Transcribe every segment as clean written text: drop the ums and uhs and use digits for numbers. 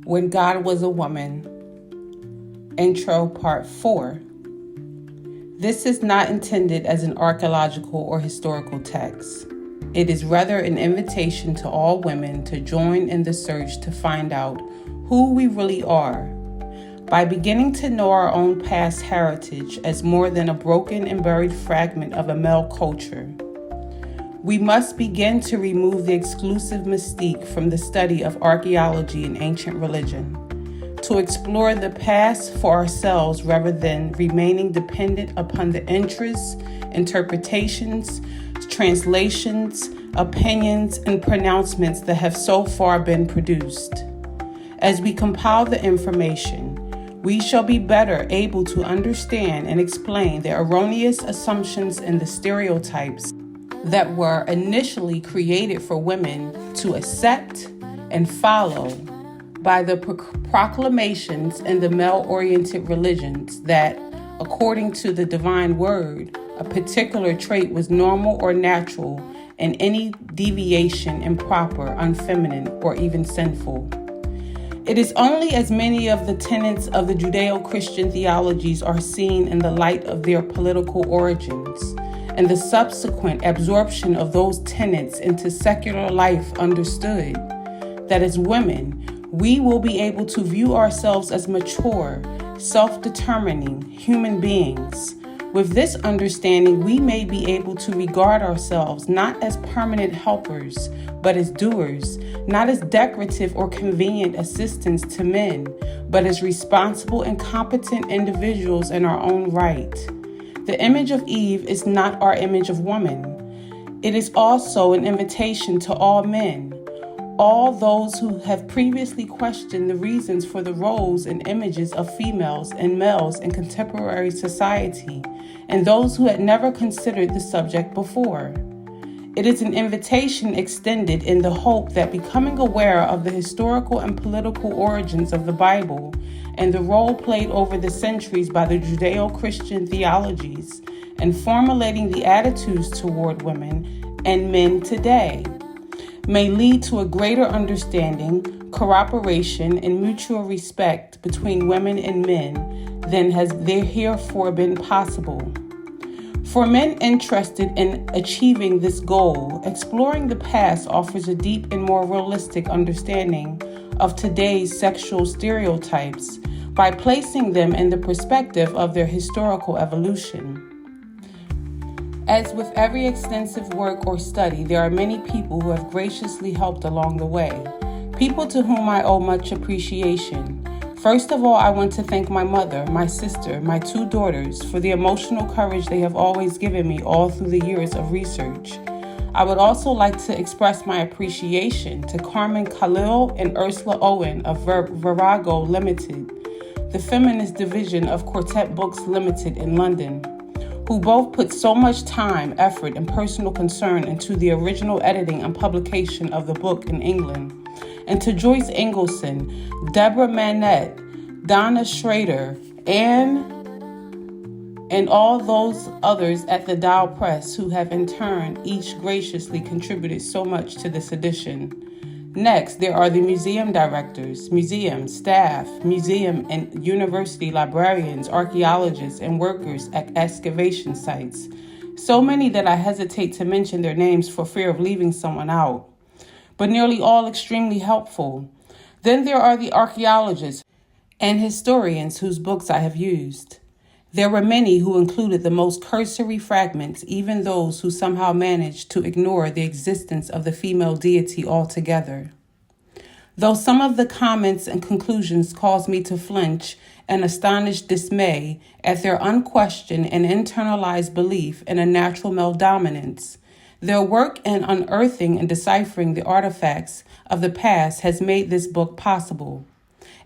When God Was a Woman, Intro Part 4. This is not intended as an archaeological or historical text. It is rather an invitation to all women to join in the search to find out who we really are. By beginning to know our own past heritage as more than a broken and buried fragment of a male culture, we must begin to remove the exclusive mystique from the study of archaeology and ancient religion, to explore the past for ourselves rather than remaining dependent upon the interests, interpretations, translations, opinions, and pronouncements that have so far been produced. As we compile the information, we shall be better able to understand and explain the erroneous assumptions and the stereotypes that were initially created for women to accept and follow by the proclamations in the male-oriented religions that, according to the divine word, a particular trait was normal or natural and any deviation improper, unfeminine, or even sinful. It is only as many of the tenets of the Judeo-Christian theologies are seen in the light of their political origins and the subsequent absorption of those tenets into secular life understood, that as women, we will be able to view ourselves as mature, self-determining human beings. With this understanding, we may be able to regard ourselves not as permanent helpers, but as doers, not as decorative or convenient assistants to men, but as responsible and competent individuals in our own right. The image of Eve is not our image of woman. It is also an invitation to all men, all those who have previously questioned the reasons for the roles and images of females and males in contemporary society, and those who had never considered the subject before. It is an invitation extended in the hope that becoming aware of the historical and political origins of the Bible and the role played over the centuries by the Judeo-Christian theologies and formulating the attitudes toward women and men today may lead to a greater understanding, cooperation, and mutual respect between women and men than has heretofore been possible. For men interested in achieving this goal, exploring the past offers a deep and more realistic understanding of today's sexual stereotypes by placing them in the perspective of their historical evolution. As with every extensive work or study, there are many people who have graciously helped along the way, people to whom I owe much appreciation. First of all, I want to thank my mother, my sister, my two daughters for the emotional courage they have always given me all through the years of research. I would also like to express my appreciation to Carmen Khalil and Ursula Owen of Virago Limited, the feminist division of Quartet Books Limited in London, who both put so much time, effort, and personal concern into the original editing and publication of the book in England, and to Joyce Ingleson, Deborah Manette, Donna Schrader, and all those others at the Dow Press who have in turn each graciously contributed so much to this edition. Next, there are the museum directors, museum staff, museum and university librarians, archaeologists, and workers at excavation sites. So many that I hesitate to mention their names for fear of leaving someone out, but nearly all extremely helpful. Then there are the archaeologists and historians whose books I have used. There were many who included the most cursory fragments, even those who somehow managed to ignore the existence of the female deity altogether. Though some of the comments and conclusions caused me to flinch and astonished dismay at their unquestioned and internalized belief in a natural male dominance, their work in unearthing and deciphering the artifacts of the past has made this book possible.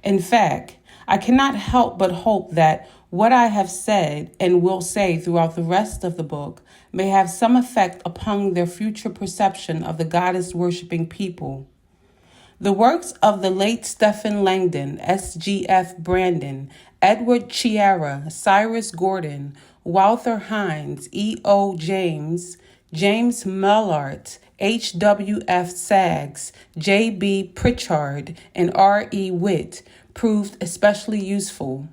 In fact, I cannot help but hope that what I have said and will say throughout the rest of the book may have some effect upon their future perception of the goddess-worshipping people. The works of the late Stephen Langdon, S.G.F. Brandon, Edward Chiara, Cyrus Gordon, Walter Hines, E.O. James, James Mellart, H.W.F. Saggs, J.B. Pritchard, and R.E. Witt proved especially useful.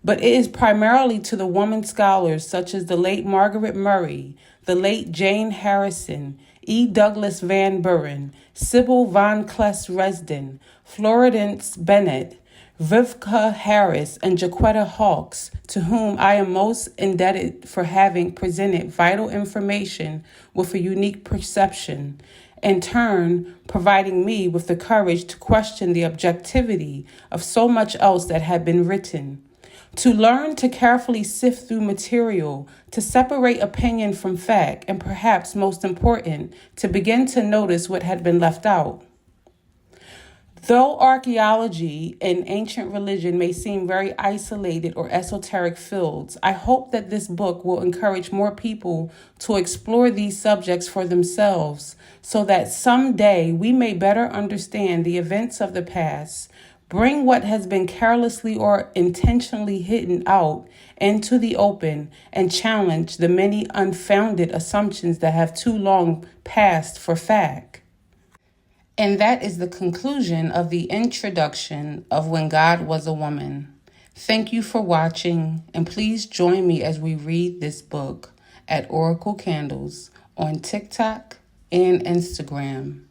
But it is primarily to the woman scholars such as the late Margaret Murray, the late Jane Harrison, E. Douglas Van Buren, Sybil von Kless-Resden, Florence Bennett, Viveka Harris, and Jaquetta Hawkes, to whom I am most indebted for having presented vital information with a unique perception, in turn providing me with the courage to question the objectivity of so much else that had been written. To learn to carefully sift through material, to separate opinion from fact, and perhaps most important, to begin to notice what had been left out. Though archaeology and ancient religion may seem very isolated or esoteric fields, I hope that this book will encourage more people to explore these subjects for themselves so that someday we may better understand the events of the past, bring what has been carelessly or intentionally hidden out into the open, and challenge the many unfounded assumptions that have too long passed for fact. And that is the conclusion of the introduction of When God Was a Woman. Thank you for watching, and please join me as we read this book at Oracle Candles on TikTok and Instagram.